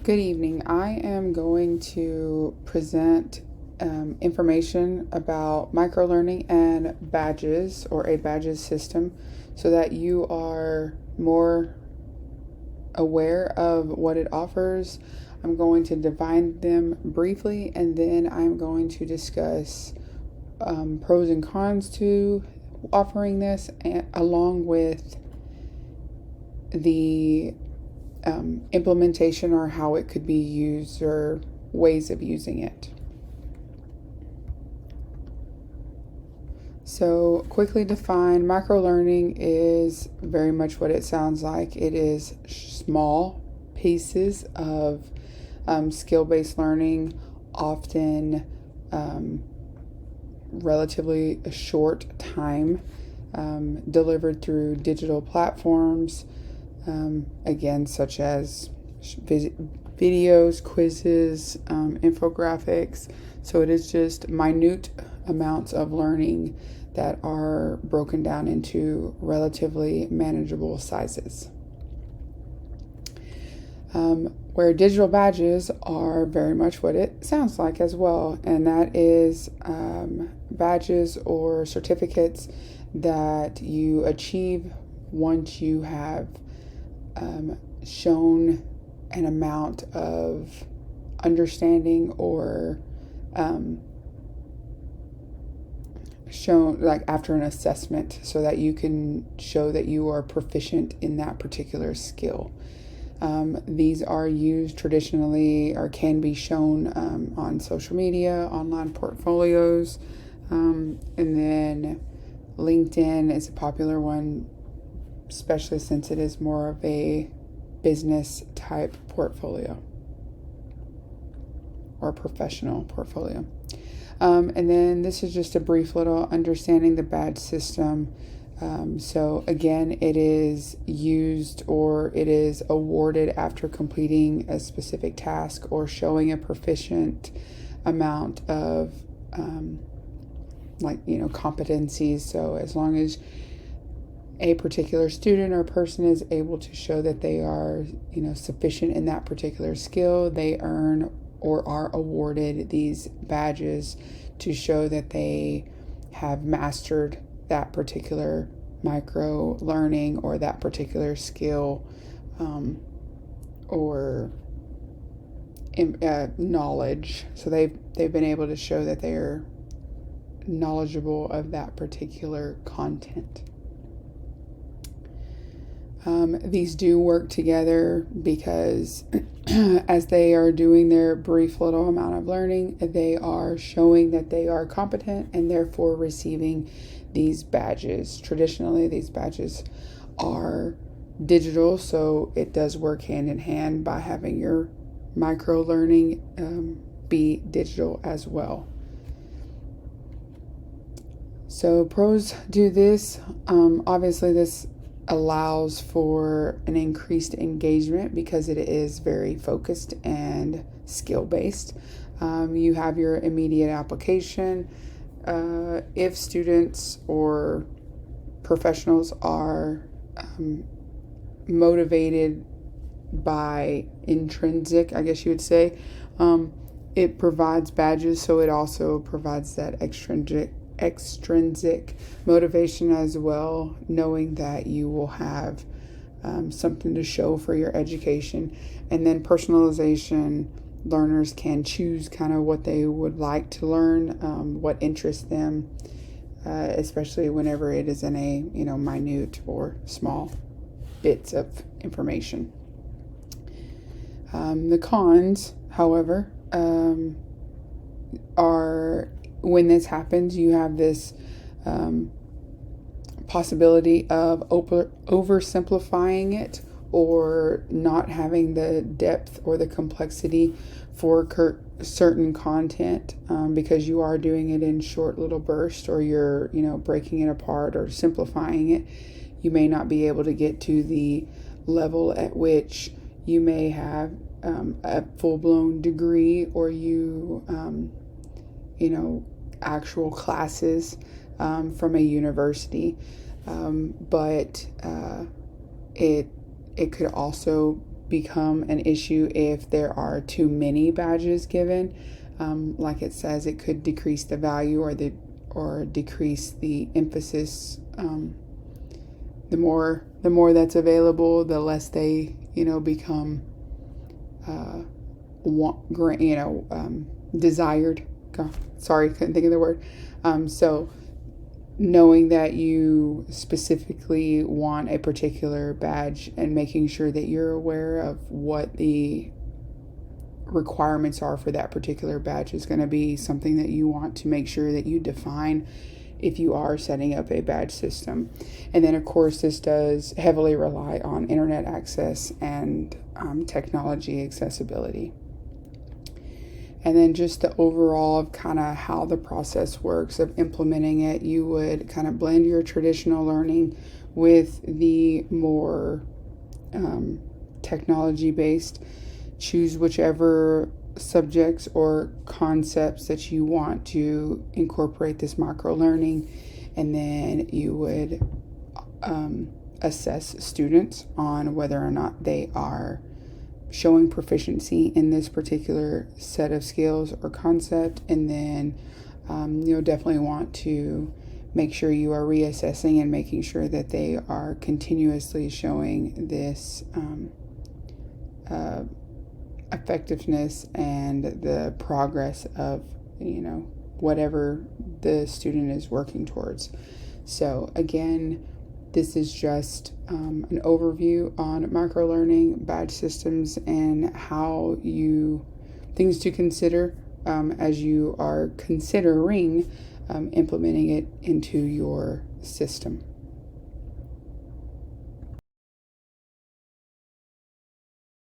Good evening. I am going to present information about microlearning and badges or a badges system so that you are more aware of what it offers. I'm going to define them briefly and then I'm going to discuss pros and cons to offering this, along with the implementation or how it could be used or ways of using it. So, quickly defined, microlearning is very much what it sounds like. It is small pieces of skill-based learning, often relatively a short time, delivered through digital platforms. Again, such as videos, quizzes, infographics. So it is just minute amounts of learning that are broken down into relatively manageable sizes. Where digital badges are very much what it sounds like as well, and that is badges or certificates that you achieve once you have shown an amount of understanding or shown like after an assessment, so that you can show that you are proficient in that particular skill. These are used traditionally or can be shown on social media, online portfolios, and then LinkedIn is a popular one, especially since it is more of a business type portfolio or professional portfolio. And then this is just a brief little understanding the badge system. So again, it is used or it is awarded after completing a specific task or showing a proficient amount of competencies. So as long as a particular student or person is able to show that they are, sufficient in that particular skill, they earn or are awarded these badges to show that they have mastered that particular micro learning or that particular skill, or knowledge. So they've been able to show that they are knowledgeable of that particular content. These do work together because as they are doing their brief little amount of learning, they are showing that they are competent and therefore receiving these badges. Traditionally, these badges are digital, so it does work hand in hand by having your micro learning be digital as well. So pros do this. Obviously, this allows for an increased engagement because it is very focused and skill-based. You have your immediate application. If students or professionals are motivated by intrinsic, I guess you would say, it provides badges, so it also provides that extrinsic motivation as well, knowing that you will have something to show for your education. And then personalization, learners can choose kind of what they would like to learn, what interests them, especially whenever it is in a minute or small bits of information. The cons, however, are when this happens, you have this possibility of oversimplifying it or not having the depth or the complexity for certain content, because you are doing it in short little bursts, or you're breaking it apart or simplifying it. You may not be able to get to the level at which you may have a full-blown degree, or actual classes from a university, but it could also become an issue if there are too many badges given. Like it says, it could decrease the value or decrease the emphasis. The more that's available, the less they become desired. God, sorry, couldn't think of the word. So knowing that you specifically want a particular badge and making sure that you're aware of what the requirements are for that particular badge is going to be something that you want to make sure that you define if you are setting up a badge system. And then of course this does heavily rely on internet access and technology accessibility. And then just the overall of kind of how the process works of implementing it, you would kind of blend your traditional learning with the more technology based. Choose whichever subjects or concepts that you want to incorporate this micro learning, and then you would assess students on whether or not they are showing proficiency in this particular set of skills or concept. And then you'll definitely want to make sure you are reassessing and making sure that they are continuously showing this effectiveness and the progress of whatever the student is working towards. So again, this is just an overview on microlearning, badge systems, and things to consider as you are considering implementing it into your system.